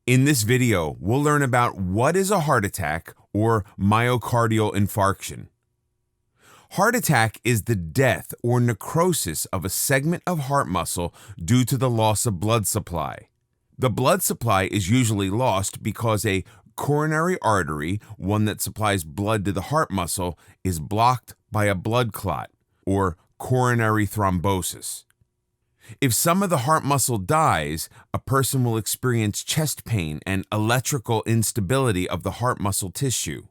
In this video, we'll learn about what is a heart attack or myocardial infarction. Heart attack is the death or necrosis of a segment of heart muscle due to the loss of blood supply. The blood supply is usually lost because a coronary artery, one that supplies blood to the heart muscle, is blocked by a blood clot or coronary thrombosis. If some of the heart muscle dies, a person will experience chest pain and electrical instability of the heart muscle tissue.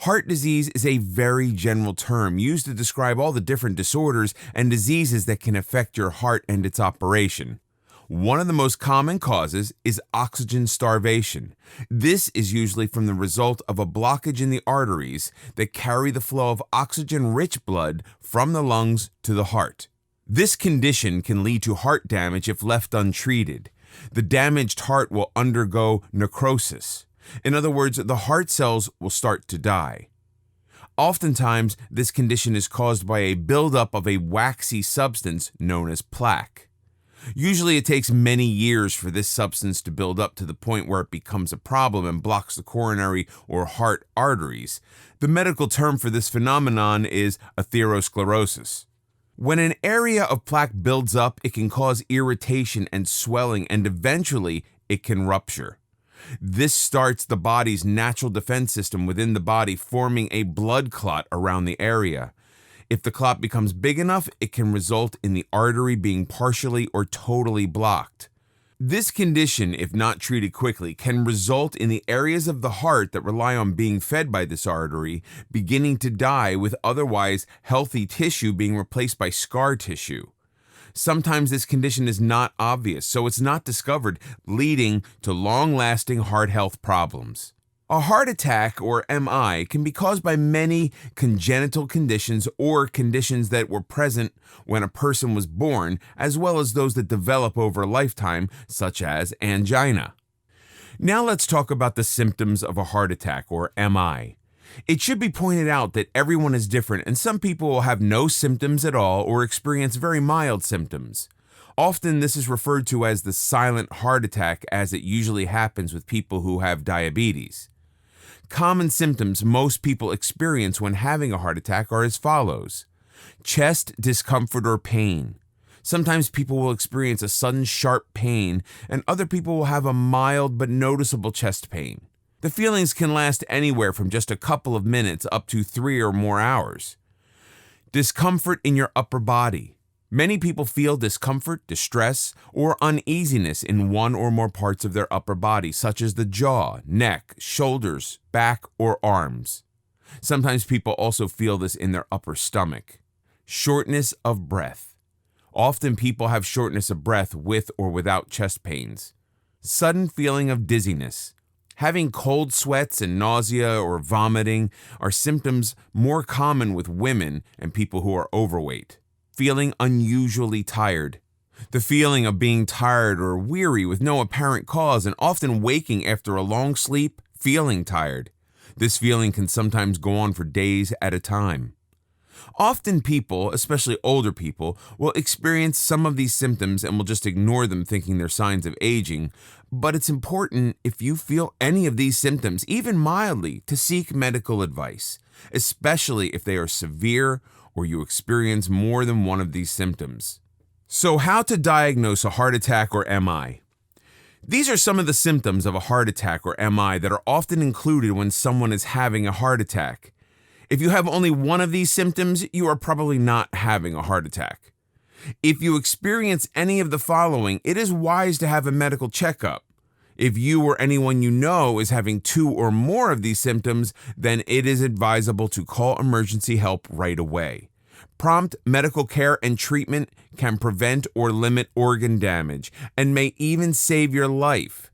Heart disease is a very general term used to describe all the different disorders and diseases that can affect your heart and its operation. One of the most common causes is oxygen starvation. This is usually from the result of a blockage in the arteries that carry the flow of oxygen-rich blood from the lungs to the heart. This condition can lead to heart damage if left untreated. The damaged heart will undergo necrosis. In other words, the heart cells will start to die. Oftentimes, this condition is caused by a buildup of a waxy substance known as plaque. Usually it takes many years for this substance to build up to the point where it becomes a problem and blocks the coronary or heart arteries. The medical term for this phenomenon is atherosclerosis. When an area of plaque builds up, it can cause irritation and swelling, and eventually it can rupture. This starts the body's natural defense system within the body forming a blood clot around the area. If the clot becomes big enough, it can result in the artery being partially or totally blocked. This condition, if not treated quickly, can result in the areas of the heart that rely on being fed by this artery beginning to die, with otherwise healthy tissue being replaced by scar tissue. Sometimes this condition is not obvious, so it's not discovered, leading to long-lasting heart health problems. A heart attack, or MI, can be caused by many congenital conditions or conditions that were present when a person was born, as well as those that develop over a lifetime, such as angina. Now let's talk about the symptoms of a heart attack, or MI. It should be pointed out that everyone is different, and some people will have no symptoms at all or experience very mild symptoms. Often this is referred to as the silent heart attack, as it usually happens with people who have diabetes. Common symptoms most people experience when having a heart attack are as follows: chest discomfort or pain. Sometimes people will experience a sudden sharp pain, and other people will have a mild but noticeable chest pain. The feelings can last anywhere from just a couple of minutes up to 3 or more hours. Discomfort in your upper body. Many people feel discomfort, distress, or uneasiness in one or more parts of their upper body, such as the jaw, neck, shoulders, back, or arms. Sometimes people also feel this in their upper stomach. Shortness of breath. Often people have shortness of breath with or without chest pains. Sudden feeling of dizziness. Having cold sweats and nausea or vomiting are symptoms more common with women and people who are overweight. Feeling unusually tired. The feeling of being tired or weary with no apparent cause, and often waking after a long sleep, feeling tired. This feeling can sometimes go on for days at a time. Often people, especially older people, will experience some of these symptoms and will just ignore them thinking they're signs of aging, but it's important, if you feel any of these symptoms, even mildly, to seek medical advice, especially if they are severe or you experience more than one of these symptoms. So how to diagnose a heart attack or MI? These are some of the symptoms of a heart attack or MI that are often included when someone is having a heart attack. If you have only one of these symptoms, you are probably not having a heart attack. If you experience any of the following, it is wise to have a medical checkup. If you or anyone you know is having 2 or more of these symptoms, then it is advisable to call emergency help right away. Prompt medical care and treatment can prevent or limit organ damage and may even save your life.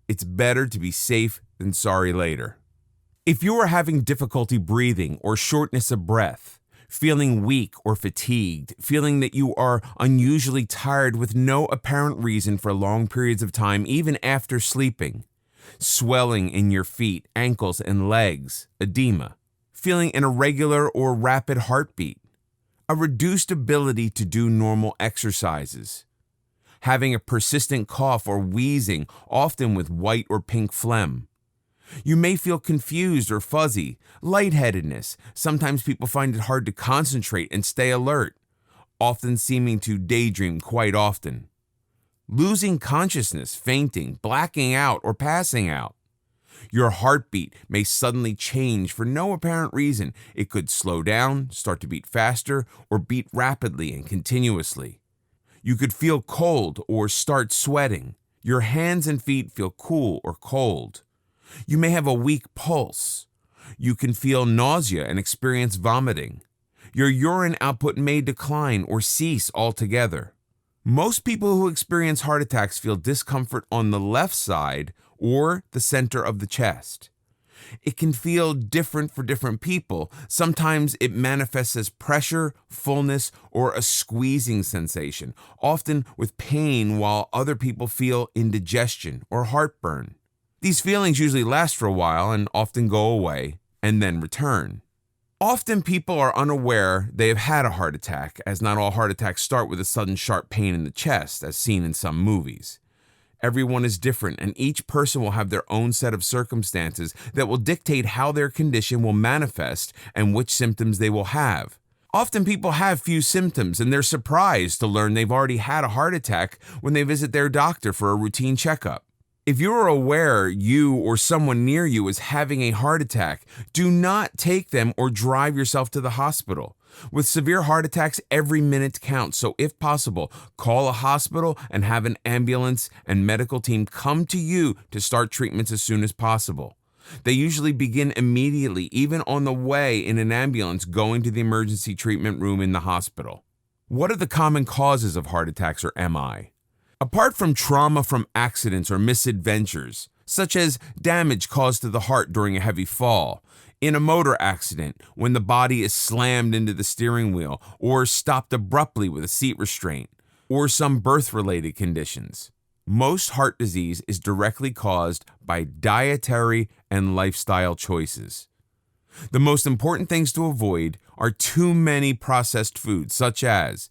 It's better to be safe than sorry later. If you are having difficulty breathing or shortness of breath, feeling weak or fatigued, feeling that you are unusually tired with no apparent reason for long periods of time, even after sleeping, swelling in your feet, ankles, and legs, edema, feeling an irregular or rapid heartbeat, a reduced ability to do normal exercises, having a persistent cough or wheezing, often with white or pink phlegm. You may feel confused or fuzzy, lightheadedness. Sometimes people find it hard to concentrate and stay alert, often seeming to daydream quite often. Losing consciousness, fainting, blacking out, or passing out. Your heartbeat may suddenly change for no apparent reason. It could slow down, start to beat faster, or beat rapidly and continuously. You could feel cold or start sweating. Your hands and feet feel cool or cold. You may have a weak pulse. You can feel nausea and experience vomiting. Your urine output may decline or cease altogether. Most people who experience heart attacks feel discomfort on the left side or the center of the chest. It can feel different for different people. Sometimes it manifests as pressure, fullness, or a squeezing sensation, often with pain, while other people feel indigestion or heartburn. These feelings usually last for a while and often go away and then return. Often people are unaware they have had a heart attack, as not all heart attacks start with a sudden sharp pain in the chest, as seen in some movies. Everyone is different, and each person will have their own set of circumstances that will dictate how their condition will manifest and which symptoms they will have. Often people have few symptoms, and they're surprised to learn they've already had a heart attack when they visit their doctor for a routine checkup. If you are aware you or someone near you is having a heart attack, do not take them or drive yourself to the hospital. With severe heart attacks, every minute counts, so if possible, call a hospital and have an ambulance and medical team come to you to start treatments as soon as possible. They usually begin immediately, even on the way in an ambulance going to the emergency treatment room in the hospital. What are the common causes of heart attacks, or MI? Apart from trauma from accidents or misadventures, such as damage caused to the heart during a heavy fall, in a motor accident when the body is slammed into the steering wheel or stopped abruptly with a seat restraint, or some birth-related conditions, most heart disease is directly caused by dietary and lifestyle choices. The most important things to avoid are too many processed foods, such as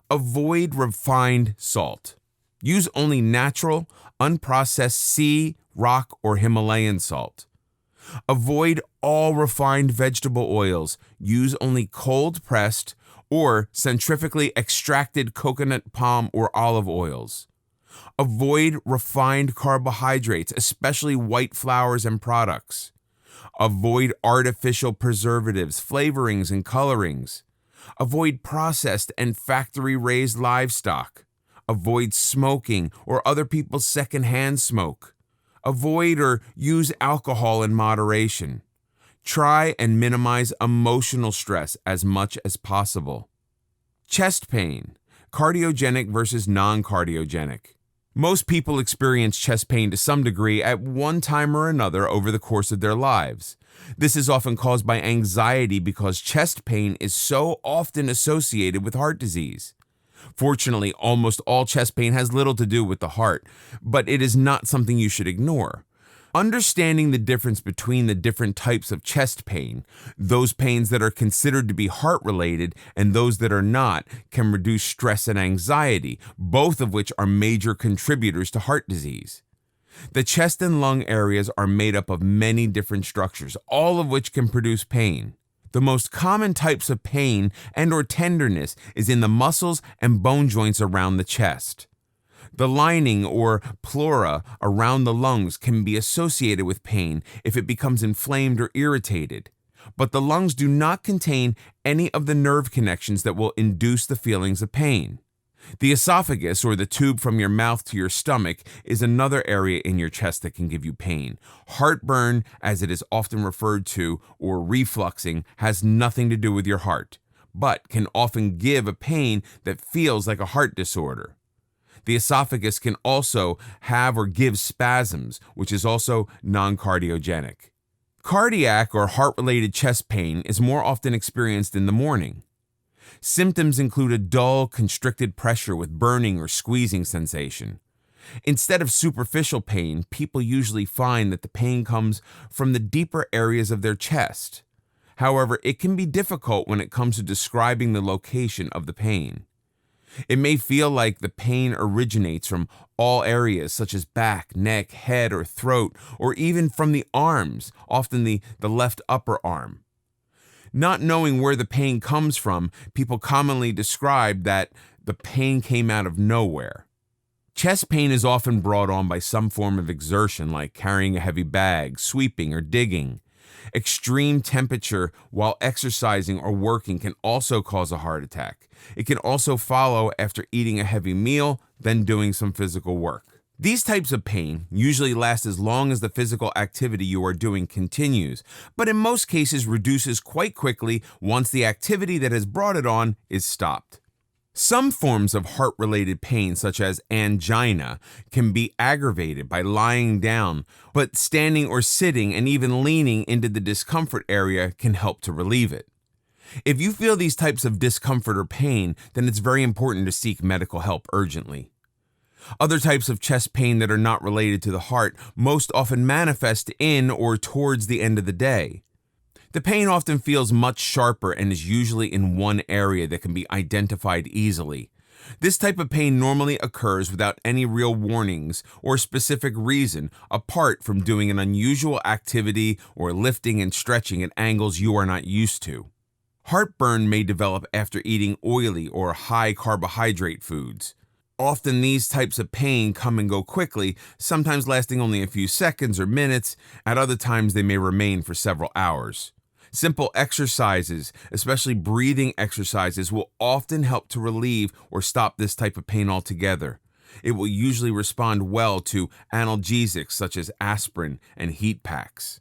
avoid refined salt. Use only natural, unprocessed sea, rock, or Himalayan salt. Avoid all refined vegetable oils. Use only cold-pressed or centrifugally extracted coconut, palm, or olive oils. Avoid refined carbohydrates, especially white flours and products. Avoid artificial preservatives, flavorings, and colorings. Avoid processed and factory-raised livestock. Avoid smoking or other people's secondhand smoke. Avoid or use alcohol in moderation. Try and minimize emotional stress as much as possible. Chest pain, cardiogenic versus non-cardiogenic. Most people experience chest pain to some degree at one time or another over the course of their lives. This is often caused by anxiety because chest pain is so often associated with heart disease. Fortunately, almost all chest pain has little to do with the heart, but it is not something you should ignore. Understanding the difference between the different types of chest pain, those pains that are considered to be heart-related and those that are not, can reduce stress and anxiety, both of which are major contributors to heart disease. The chest and lung areas are made up of many different structures, all of which can produce pain. The most common types of pain and/or tenderness is in the muscles and bone joints around the chest. The lining or pleura around the lungs can be associated with pain if it becomes inflamed or irritated, but the lungs do not contain any of the nerve connections that will induce the feelings of pain. The esophagus, or the tube from your mouth to your stomach, is another area in your chest that can give you pain. Heartburn, as it is often referred to, or refluxing, has nothing to do with your heart, but can often give a pain that feels like a heart disorder. The esophagus can also have or give spasms, which is also non-cardiogenic. Cardiac or heart-related chest pain is more often experienced in the morning. Symptoms include a dull, constricted pressure with burning or squeezing sensation. Instead of superficial pain, people usually find that the pain comes from the deeper areas of their chest. However, it can be difficult when it comes to describing the location of the pain. It may feel like the pain originates from all areas such as back, neck, head, or throat, or even from the arms, often the left upper arm. Not knowing where the pain comes from, people commonly describe that the pain came out of nowhere. Chest pain is often brought on by some form of exertion like carrying a heavy bag, sweeping, or digging. Extreme temperature while exercising or working can also cause a heart attack. It can also follow after eating a heavy meal, then doing some physical work. These types of pain usually last as long as the physical activity you are doing continues, but in most cases reduces quite quickly once the activity that has brought it on is stopped. Some forms of heart-related pain, such as angina, can be aggravated by lying down, but standing or sitting and even leaning into the discomfort area can help to relieve it. If you feel these types of discomfort or pain, then it's very important to seek medical help urgently. Other types of chest pain that are not related to the heart most often manifest in or towards the end of the day. The pain often feels much sharper and is usually in one area that can be identified easily. This type of pain normally occurs without any real warnings or specific reason apart from doing an unusual activity or lifting and stretching at angles you are not used to. Heartburn may develop after eating oily or high carbohydrate foods. Often these types of pain come and go quickly, sometimes lasting only a few seconds or minutes. At other times they may remain for several hours. Simple exercises, especially breathing exercises, will often help to relieve or stop this type of pain altogether. It will usually respond well to analgesics such as aspirin and heat packs.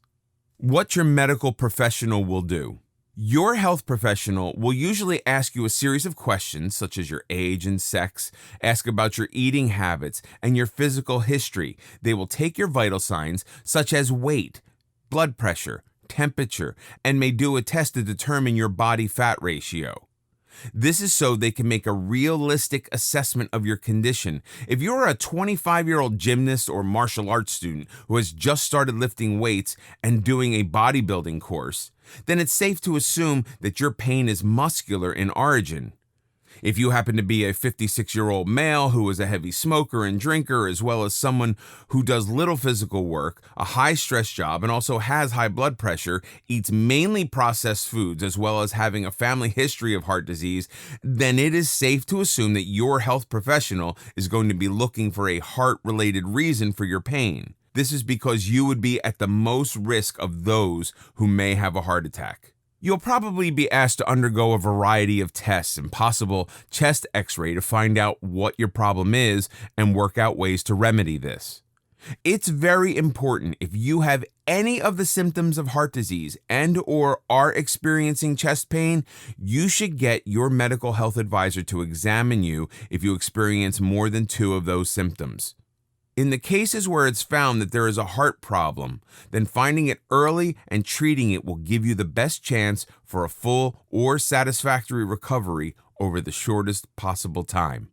What your medical professional will do. Your health professional will usually ask you a series of questions such as your age and sex, ask about your eating habits and your physical history. They will take your vital signs such as weight, blood pressure, temperature, and may do a test to determine your body fat ratio. This is so they can make a realistic assessment of your condition. If you're a 25-year-old gymnast or martial arts student who has just started lifting weights and doing a bodybuilding course, then it's safe to assume that your pain is muscular in origin. If you happen to be a 56-year-old male who is a heavy smoker and drinker, as well as someone who does little physical work, a high-stress job, and also has high blood pressure, eats mainly processed foods, as well as having a family history of heart disease, then it is safe to assume that your health professional is going to be looking for a heart-related reason for your pain. This is because you would be at the most risk of those who may have a heart attack. You'll probably be asked to undergo a variety of tests and possible chest x-ray to find out what your problem is and work out ways to remedy this. It's very important if you have any of the symptoms of heart disease and or are experiencing chest pain, you should get your medical health advisor to examine you if you experience more than 2 of those symptoms. In the cases where it's found that there is a heart problem, then finding it early and treating it will give you the best chance for a full or satisfactory recovery over the shortest possible time.